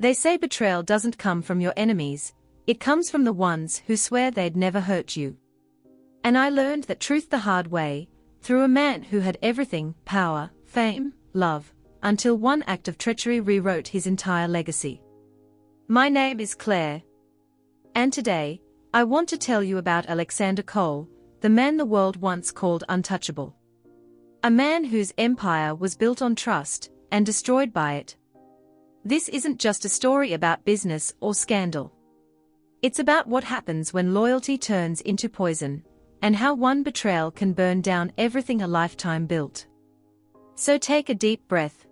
They say betrayal doesn't come from your enemies, it comes from the ones who swear they'd never hurt you. And I learned that truth the hard way, through a man who had everything, power, fame, love, until one act of treachery rewrote his entire legacy. My name is Claire. And today, I want to tell you about Alexander Cole, the man the world once called untouchable. A man whose empire was built on trust, and destroyed by it. This isn't just a story about business or scandal. It's about what happens when loyalty turns into poison, and how one betrayal can burn down everything a lifetime built. So take a deep breath.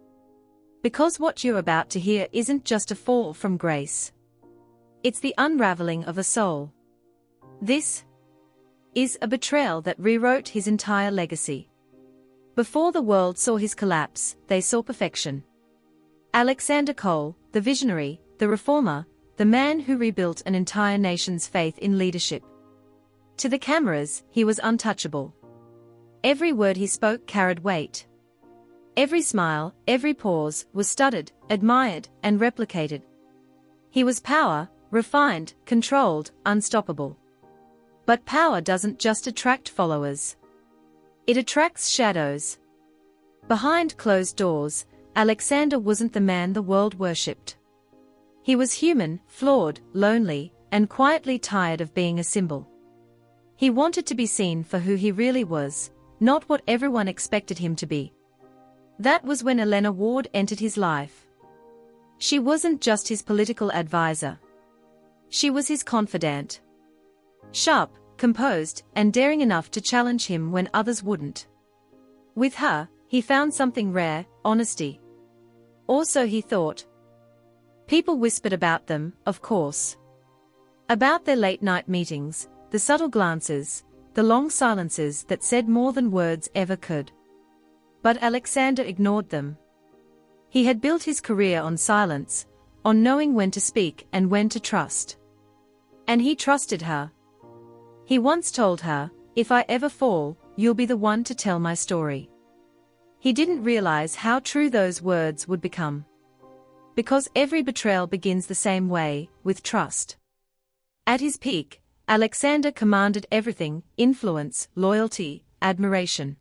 Because what you're about to hear isn't just a fall from grace. It's the unraveling of a soul. This is a betrayal that rewrote his entire legacy. Before the world saw his collapse, they saw perfection. Alexander Cole, the visionary, the reformer, the man who rebuilt an entire nation's faith in leadership. To the cameras, he was untouchable. Every word he spoke carried weight. Every smile, every pause, was studied, admired, and replicated. He was power, refined, controlled, unstoppable. But power doesn't just attract followers. It attracts shadows. Behind closed doors, Alexander wasn't the man the world worshipped. He was human, flawed, lonely, and quietly tired of being a symbol. He wanted to be seen for who he really was, not what everyone expected him to be. That was when Elena Ward entered his life. She wasn't just his political advisor. She was his confidant. Sharp, composed, and daring enough to challenge him when others wouldn't. With her, he found something rare, honesty. Or so he thought. People whispered about them, of course. About their late-night meetings, the subtle glances, the long silences that said more than words ever could. But Alexander ignored them. He had built his career on silence, on knowing when to speak and when to trust. And he trusted her. He once told her, "If I ever fall, you'll be the one to tell my story." He didn't realize how true those words would become. Because every betrayal begins the same way, with trust. At his peak, Alexander commanded everything: influence, loyalty, admiration.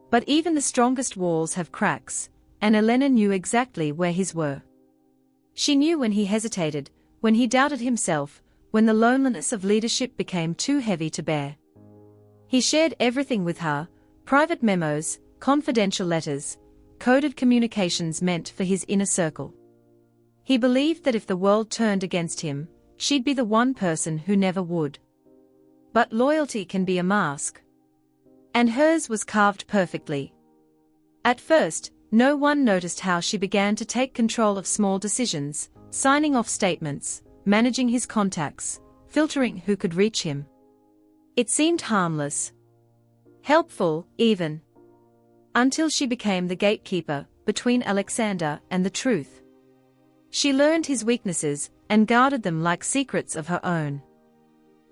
But even the strongest walls have cracks, and Elena knew exactly where his were. She knew when he hesitated, when he doubted himself, when the loneliness of leadership became too heavy to bear. He shared everything with her: private memos, confidential letters, coded communications meant for his inner circle. He believed that if the world turned against him, she'd be the one person who never would. But loyalty can be a mask. And hers was carved perfectly. At first, no one noticed how she began to take control of small decisions, signing off statements, managing his contacts, filtering who could reach him. It seemed harmless. Helpful, even. Until she became the gatekeeper between Alexander and the truth. She learned his weaknesses and guarded them like secrets of her own.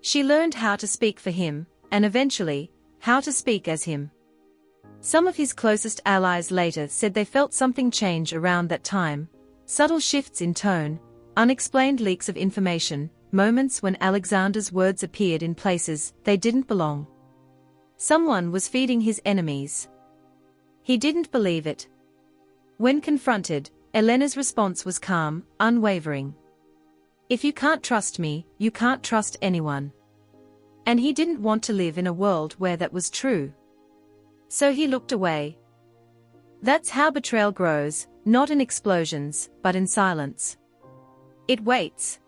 She learned how to speak for him, and eventually, how to speak as him. Some of his closest allies later said they felt something change around that time: subtle shifts in tone, unexplained leaks of information, moments when Alexander's words appeared in places they didn't belong. Someone was feeding his enemies. He didn't believe it. When confronted, Elena's response was calm, unwavering. "If you can't trust me, you can't trust anyone." And he didn't want to live in a world where that was true. So he looked away. That's how betrayal grows, not in explosions, but in silence. It waits.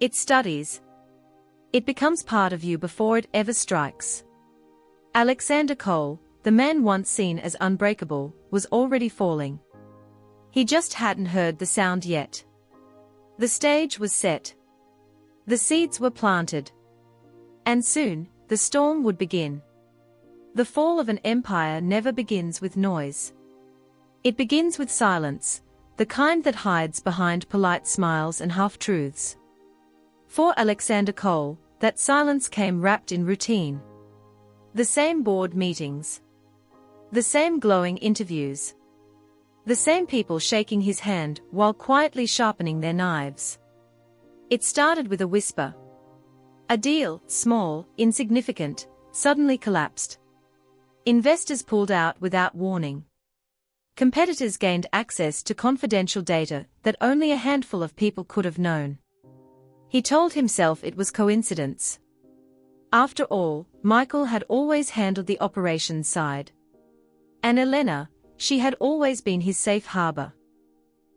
It studies. It becomes part of you before it ever strikes. Alexander Cole, the man once seen as unbreakable, was already falling. He just hadn't heard the sound yet. The stage was set. The seeds were planted. And soon, the storm would begin. The fall of an empire never begins with noise. It begins with silence, the kind that hides behind polite smiles and half-truths. For Alexander Cole, that silence came wrapped in routine. The same board meetings. The same glowing interviews. The same people shaking his hand while quietly sharpening their knives. It started with a whisper. A deal, small, insignificant, suddenly collapsed. Investors pulled out without warning. Competitors gained access to confidential data that only a handful of people could have known. He told himself it was coincidence. After all, Michael had always handled the operations side. And Elena, she had always been his safe harbor.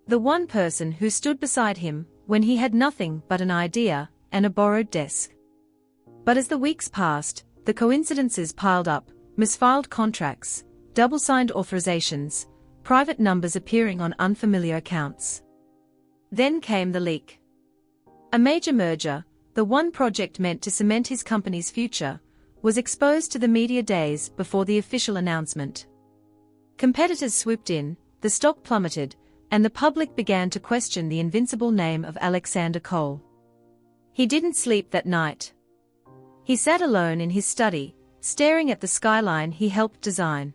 The one person who stood beside him when he had nothing but an idea and a borrowed desk. But as the weeks passed, the coincidences piled up: misfiled contracts, double-signed authorizations, private numbers appearing on unfamiliar accounts. Then came the leak. A major merger, the one project meant to cement his company's future, was exposed to the media days before the official announcement. Competitors swooped in, the stock plummeted, and the public began to question the invincible name of Alexander Cole. He didn't sleep that night. He sat alone in his study, staring at the skyline he helped design.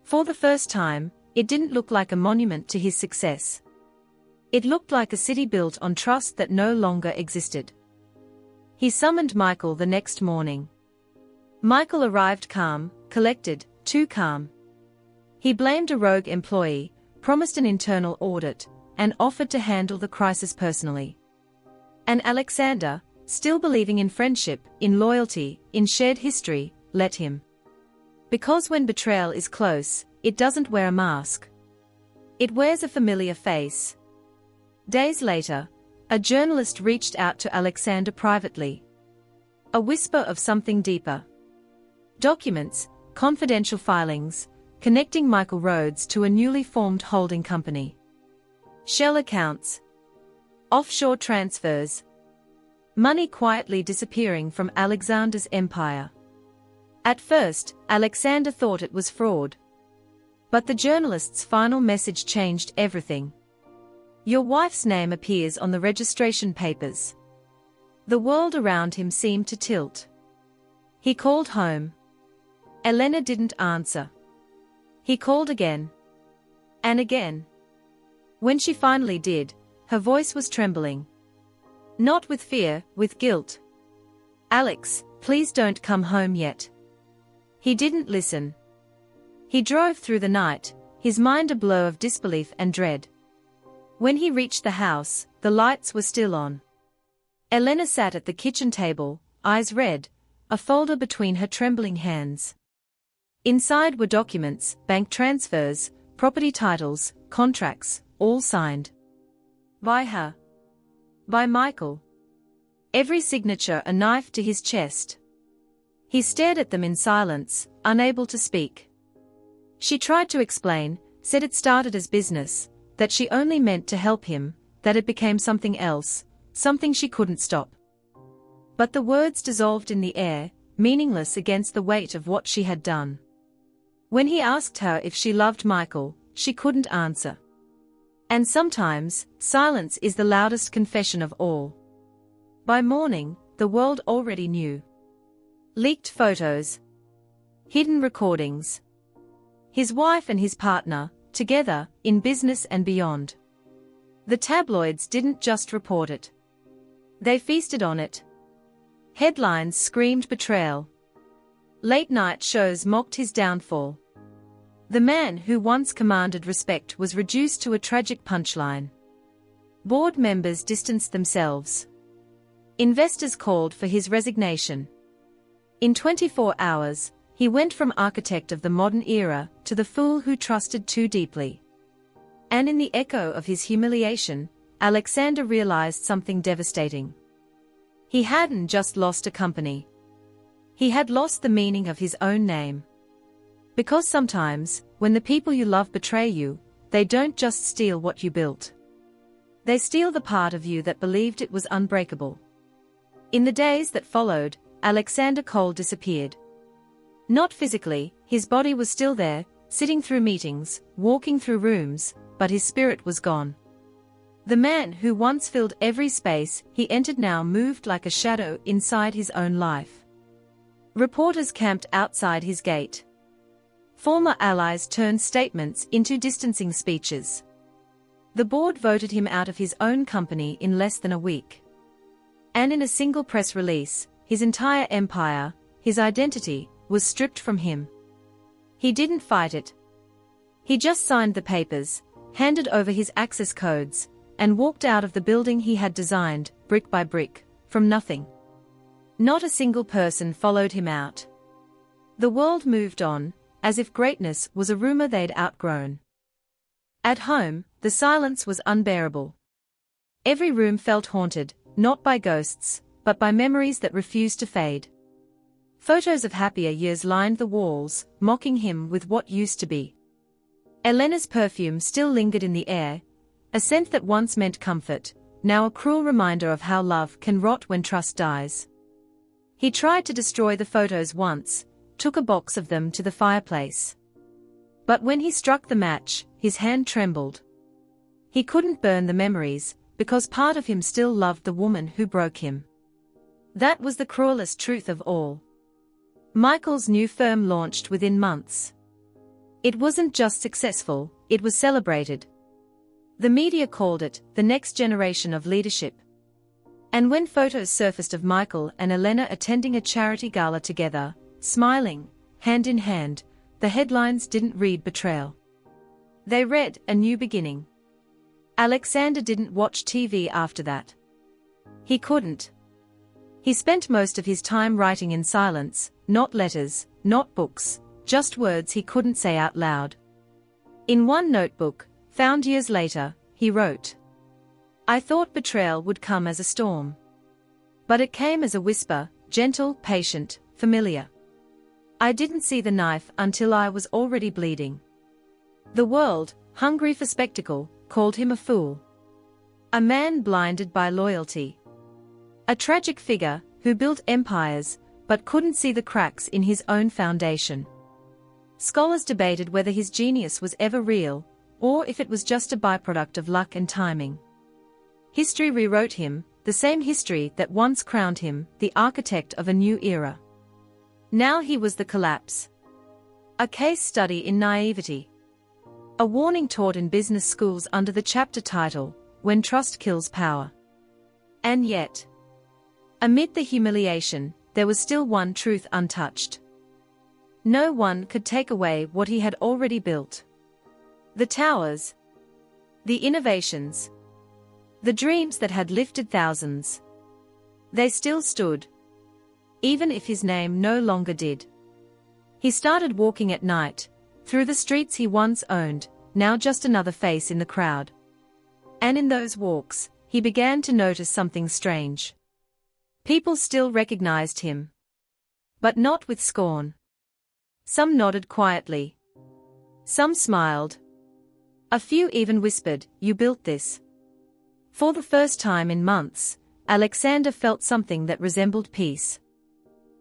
For the first time, it didn't look like a monument to his success. It looked like a city built on trust that no longer existed. He summoned Michael the next morning. Michael arrived calm, collected, too calm. He blamed a rogue employee, promised an internal audit, and offered to handle the crisis personally. And Alexander, still believing in friendship, in loyalty, in shared history, let him. Because when betrayal is close, it doesn't wear a mask. It wears a familiar face. Days later, a journalist reached out to Alexander privately. A whisper of something deeper. Documents, confidential filings, connecting Michael Rhodes to a newly formed holding company. Shell accounts. Offshore transfers. Money quietly disappearing from Alexander's empire. At first, Alexander thought it was fraud. But the journalist's final message changed everything. Your wife's name appears on the registration papers. The world around him seemed to tilt. He called home. Elena didn't answer. He called again. And again. When she finally did, her voice was trembling. Not with fear, with guilt. Alex, please don't come home yet. He didn't listen. He drove through the night, his mind a blur of disbelief and dread. When he reached the house, the lights were still on. Elena sat at the kitchen table, eyes red, a folder between her trembling hands. Inside were documents, bank transfers, property titles, contracts, all signed. By her. By Michael. Every signature a knife to his chest. He stared at them in silence, unable to speak. She tried to explain, said it started as business, that she only meant to help him, that it became something else, something she couldn't stop. But the words dissolved in the air, meaningless against the weight of what she had done. When he asked her if she loved Michael, she couldn't answer. And sometimes, silence is the loudest confession of all. By morning, the world already knew. Leaked photos. Hidden recordings. His wife and his partner, together, in business and beyond. The tabloids didn't just report it. They feasted on it. Headlines screamed betrayal. Late-night shows mocked his downfall. The man who once commanded respect was reduced to a tragic punchline. Board members distanced themselves. Investors called for his resignation. In 24 hours, he went from architect of the modern era to the fool who trusted too deeply. And in the echo of his humiliation, Alexander realized something devastating. He hadn't just lost a company. He had lost the meaning of his own name. Because sometimes, when the people you love betray you, they don't just steal what you built. They steal the part of you that believed it was unbreakable. In the days that followed, Alexander Cole disappeared. Not physically, his body was still there, sitting through meetings, walking through rooms, but his spirit was gone. The man who once filled every space he entered now moved like a shadow inside his own life. Reporters camped outside his gate. Former allies turned statements into distancing speeches. The board voted him out of his own company in less than a week. And in a single press release, his entire empire, his identity, was stripped from him. He didn't fight it. He just signed the papers, handed over his access codes, and walked out of the building he had designed, brick by brick, from nothing. Not a single person followed him out. The world moved on, as if greatness was a rumor they'd outgrown. At home, the silence was unbearable. Every room felt haunted, not by ghosts, but by memories that refused to fade. Photos of happier years lined the walls, mocking him with what used to be. Elena's perfume still lingered in the air, a scent that once meant comfort, now a cruel reminder of how love can rot when trust dies. He tried to destroy the photos once, took a box of them to the fireplace. But when he struck the match, his hand trembled. He couldn't burn the memories, because part of him still loved the woman who broke him. That was the cruelest truth of all. Michael's new firm launched within months. It wasn't just successful, it was celebrated. The media called it the next generation of leadership. And when photos surfaced of Michael and Elena attending a charity gala together, smiling, hand in hand, the headlines didn't read betrayal. They read a new beginning. Alexander didn't watch TV after that. He couldn't. He spent most of his time writing in silence, not letters, not books, just words he couldn't say out loud. In one notebook, found years later, he wrote, "I thought betrayal would come as a storm. But it came as a whisper, gentle, patient, familiar. I didn't see the knife until I was already bleeding." The world, hungry for spectacle, called him a fool. A man blinded by loyalty. A tragic figure who built empires, but couldn't see the cracks in his own foundation. Scholars debated whether his genius was ever real, or if it was just a byproduct of luck and timing. History rewrote him, the same history that once crowned him the architect of a new era. Now he was the collapse. A case study in naivety. A warning taught in business schools under the chapter title, "When Trust Kills Power." And yet, amid the humiliation, there was still one truth untouched. No one could take away what he had already built. The towers. The innovations. The dreams that had lifted thousands. They still stood. Even if his name no longer did. He started walking at night, through the streets he once owned, now just another face in the crowd. And in those walks, he began to notice something strange. People still recognized him. But not with scorn. Some nodded quietly. Some smiled. A few even whispered, "You built this." For the first time in months, Alexander felt something that resembled peace.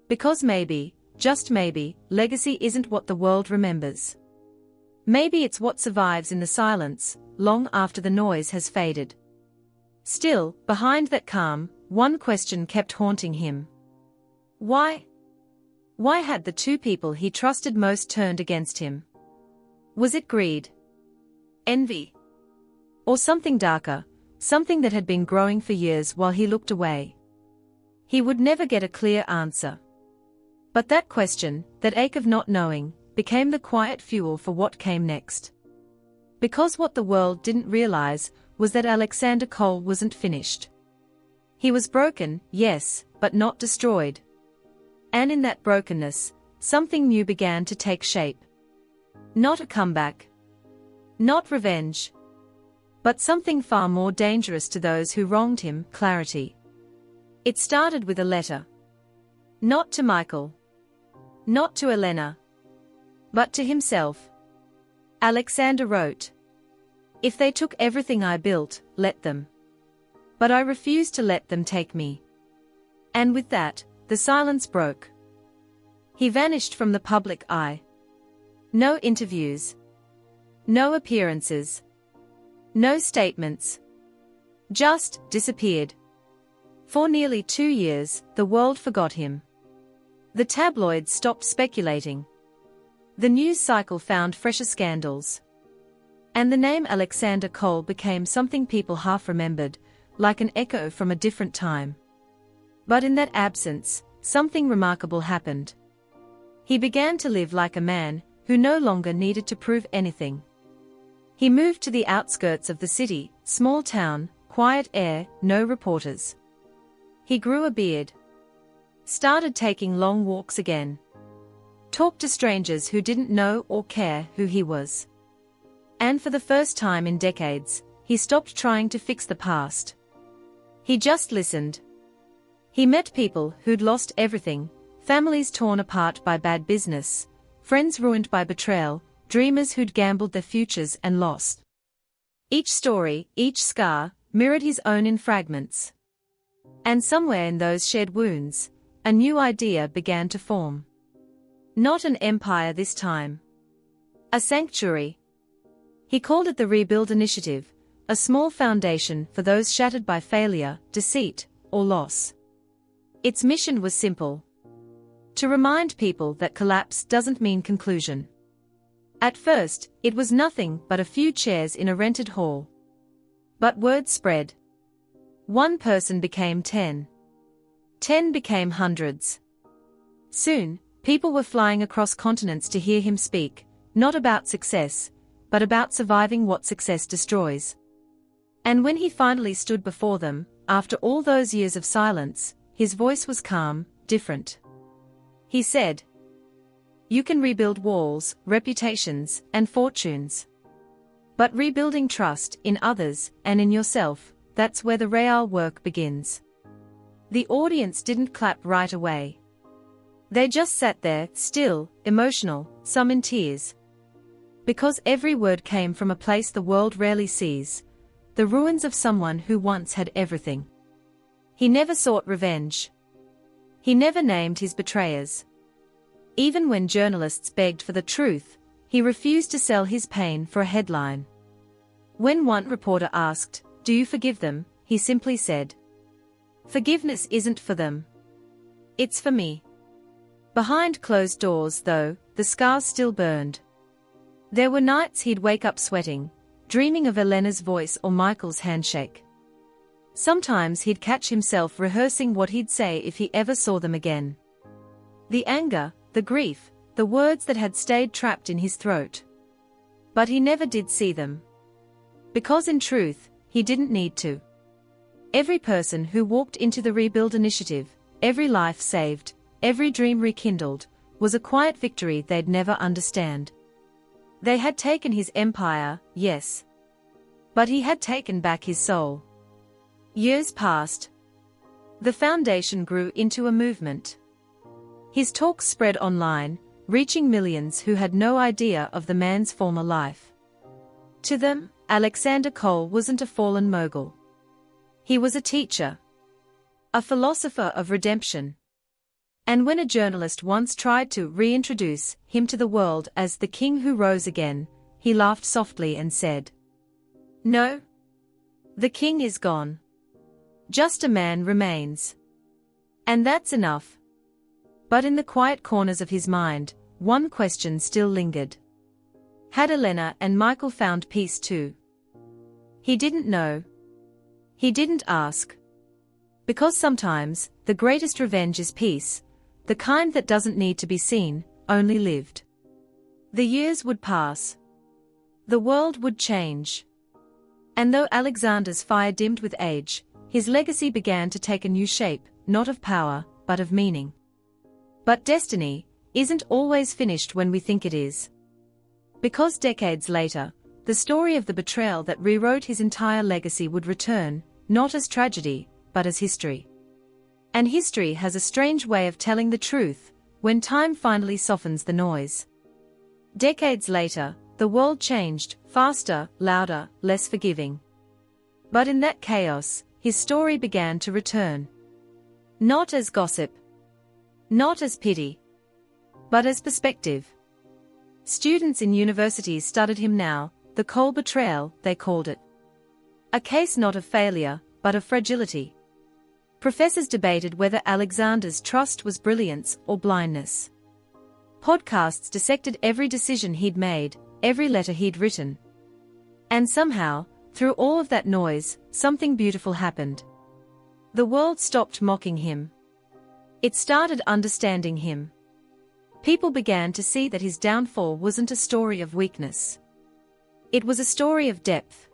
Because maybe, just maybe, legacy isn't what the world remembers. Maybe it's what survives in the silence, long after the noise has faded. Still, behind that calm, one question kept haunting him. Why? Why had the two people he trusted most turned against him? Was it greed? Envy? Or something darker, something that had been growing for years while he looked away? He would never get a clear answer. But that question, that ache of not knowing, became the quiet fuel for what came next. Because what the world didn't realize was that Alexander Cole wasn't finished. He was broken, yes, but not destroyed. And in that brokenness, something new began to take shape. Not a comeback. Not revenge. But something far more dangerous to those who wronged him, clarity. It started with a letter. Not to Michael. Not to Elena. But to himself. Alexander wrote, "If they took everything I built, let them. But I refuse to let them take me." And with that, the silence broke. He vanished from the public eye. No interviews. No appearances. No statements. Just disappeared. For nearly 2 years, the world forgot him. The tabloids stopped speculating. The news cycle found fresher scandals. And the name Alexander Cole became something people half remembered, like an echo from a different time. But in that absence, something remarkable happened. He began to live like a man who no longer needed to prove anything. He moved to the outskirts of the city, small town, quiet air, no reporters. He grew a beard. Started taking long walks again. Talked to strangers who didn't know or care who he was. And for the first time in decades, he stopped trying to fix the past. He just listened. He met people who'd lost everything, families torn apart by bad business, friends ruined by betrayal, dreamers who'd gambled their futures and lost. Each story, each scar, mirrored his own in fragments. And somewhere in those shared wounds, a new idea began to form. Not an empire this time. A sanctuary. He called it the Rebuild Initiative, a small foundation for those shattered by failure, deceit, or loss. Its mission was simple. To remind people that collapse doesn't mean conclusion. At first, it was nothing but a few chairs in a rented hall. But word spread. One person became 10. 10 became hundreds. Soon, people were flying across continents to hear him speak, not about success, but about surviving what success destroys. And when he finally stood before them, after all those years of silence, his voice was calm, different. He said, "You can rebuild walls, reputations, and fortunes. But rebuilding trust in others and in yourself, that's where the real work begins." The audience didn't clap right away. They just sat there, still, emotional, some in tears. Because every word came from a place the world rarely sees, the ruins of someone who once had everything. He never sought revenge. He never named his betrayers. Even when journalists begged for the truth, he refused to sell his pain for a headline. When one reporter asked, "Do you forgive them?" he simply said, "Forgiveness isn't for them. It's for me." Behind closed doors, though, the scars still burned. There were nights he'd wake up sweating, dreaming of Elena's voice or Michael's handshake. Sometimes he'd catch himself rehearsing what he'd say if he ever saw them again. The anger, the grief, the words that had stayed trapped in his throat. But he never did see them. Because in truth, he didn't need to. Every person who walked into the Rebuild Initiative, every life saved, every dream rekindled, was a quiet victory they'd never understand. They had taken his empire, yes. But he had taken back his soul. Years passed. The foundation grew into a movement. His talks spread online, reaching millions who had no idea of the man's former life. To them, Alexander Cole wasn't a fallen mogul. He was a teacher. A philosopher of redemption. And when a journalist once tried to reintroduce him to the world as the king who rose again, he laughed softly and said, "No. The king is gone. Just a man remains. And that's enough." But in the quiet corners of his mind, one question still lingered. Had Elena and Michael found peace too? He didn't know. He didn't ask. Because sometimes, the greatest revenge is peace, the kind that doesn't need to be seen, only lived. The years would pass. The world would change. And though Alexander's fire dimmed with age, his legacy began to take a new shape, not of power, but of meaning. But destiny isn't always finished when we think it is. Because decades later, the story of the betrayal that rewrote his entire legacy would return, not as tragedy, but as history. And history has a strange way of telling the truth, when time finally softens the noise. Decades later, the world changed, faster, louder, less forgiving. But in that chaos, his story began to return. Not as gossip. Not as pity. But as perspective. Students in universities studied him now, the Cole betrayal, they called it. A case not of failure, but of fragility. Professors debated whether Alexander's trust was brilliance or blindness. Podcasts dissected every decision he'd made, every letter he'd written. And somehow, through all of that noise, something beautiful happened. The world stopped mocking him. It started understanding him. People began to see that his downfall wasn't a story of weakness. It was a story of depth.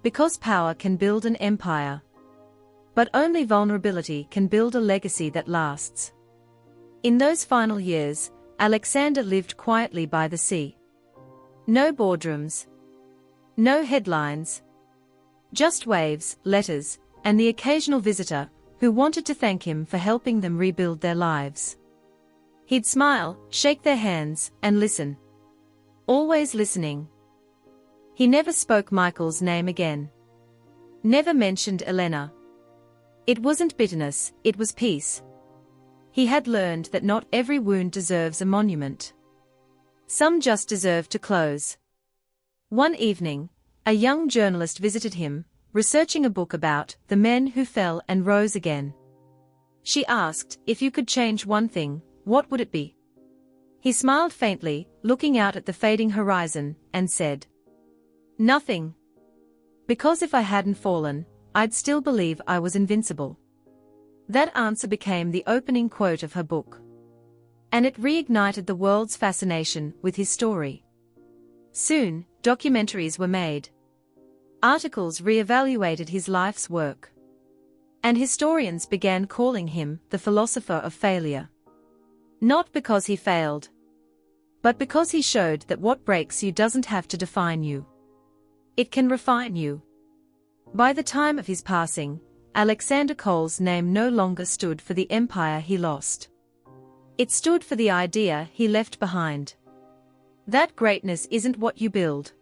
Because power can build an empire. But only vulnerability can build a legacy that lasts. In those final years, Alexander lived quietly by the sea. No boardrooms. No headlines. Just waves, letters, and the occasional visitor who wanted to thank him for helping them rebuild their lives. He'd smile, shake their hands, and listen. Always listening. He never spoke Michael's name again. Never mentioned Elena. It wasn't bitterness, it was peace. He had learned that not every wound deserves a monument. Some just deserve to close. One evening, a young journalist visited him, researching a book about the men who fell and rose again. She asked, if you could change one thing, what would it be? He smiled faintly, looking out at the fading horizon, and said, nothing. Because if I hadn't fallen, I'd still believe I was invincible. That answer became the opening quote of her book. And it reignited the world's fascination with his story. Soon, documentaries were made. Articles re-evaluated his life's work. And historians began calling him the philosopher of failure. Not because he failed, but because he showed that what breaks you doesn't have to define you. It can refine you. By the time of his passing, Alexander Cole's name no longer stood for the empire he lost. It stood for the idea he left behind. That greatness isn't what you build.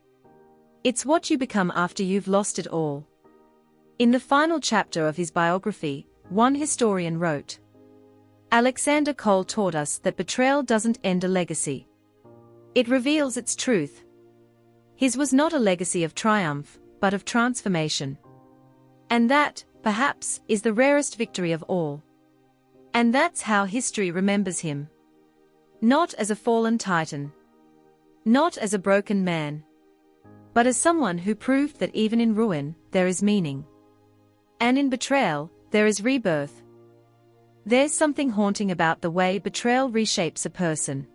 It's what you become after you've lost it all. In the final chapter of his biography, one historian wrote, Alexander Cole taught us that betrayal doesn't end a legacy. It reveals its truth. His was not a legacy of triumph, but of transformation. And that, perhaps, is the rarest victory of all. And that's how history remembers him. Not as a fallen titan. Not as a broken man. But as someone who proved that even in ruin, there is meaning. And in betrayal, there is rebirth. There's something haunting about the way betrayal reshapes a person.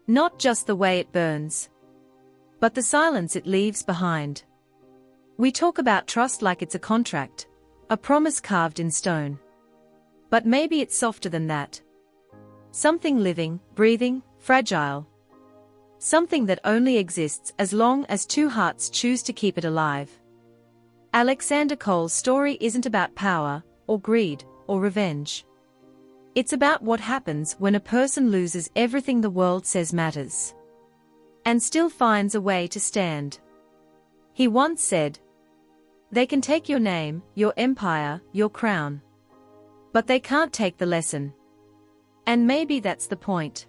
Not just the way it burns, but the silence it leaves behind. We talk about trust like it's a contract, a promise carved in stone. But maybe it's softer than that. Something living, breathing, fragile. Something that only exists as long as two hearts choose to keep it alive. Alexander Cole's story isn't about power, or greed, or revenge. It's about what happens when a person loses everything the world says matters. And still finds a way to stand. He once said, they can take your name, your empire, your crown. But they can't take the lesson. And maybe that's the point.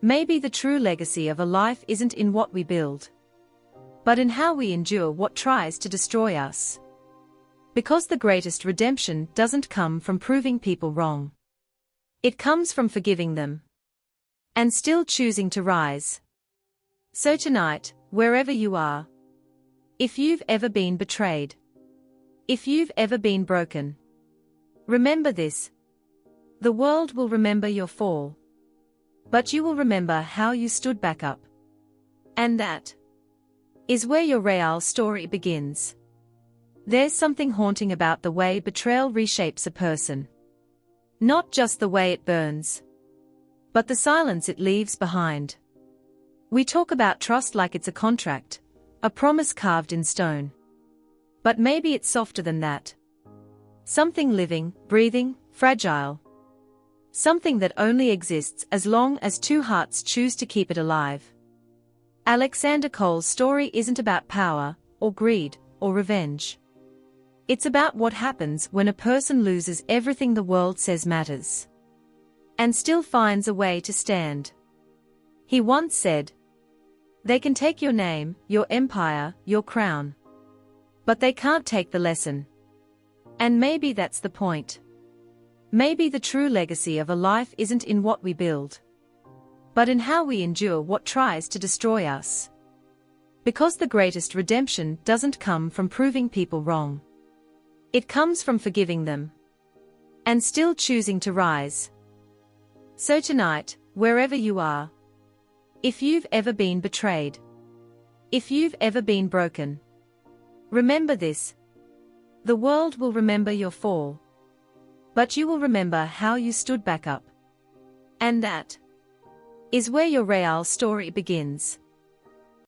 Maybe the true legacy of a life isn't in what we build, but in how we endure what tries to destroy us. Because the greatest redemption doesn't come from proving people wrong. It comes from forgiving them. And still choosing to rise. So tonight, wherever you are, if you've ever been betrayed, if you've ever been broken, remember this. The world will remember your fall. But you will remember how you stood back up. And that is where your real story begins. There's something haunting about the way betrayal reshapes a person. Not just the way it burns, but the silence it leaves behind. We talk about trust like it's a contract, a promise carved in stone. But maybe it's softer than that. Something living, breathing, fragile. Something that only exists as long as two hearts choose to keep it alive. Alexander Cole's story isn't about power, or greed, or revenge. It's about what happens when a person loses everything the world says matters. And still finds a way to stand. He once said, they can take your name, your empire, your crown. But they can't take the lesson. And maybe that's the point. Maybe the true legacy of a life isn't in what we build, but in how we endure what tries to destroy us. Because the greatest redemption doesn't come from proving people wrong. It comes from forgiving them. And still choosing to rise. So tonight, wherever you are, if you've ever been betrayed, if you've ever been broken, remember this. The world will remember your fall. But you will remember how you stood back up. And that is where your real story begins.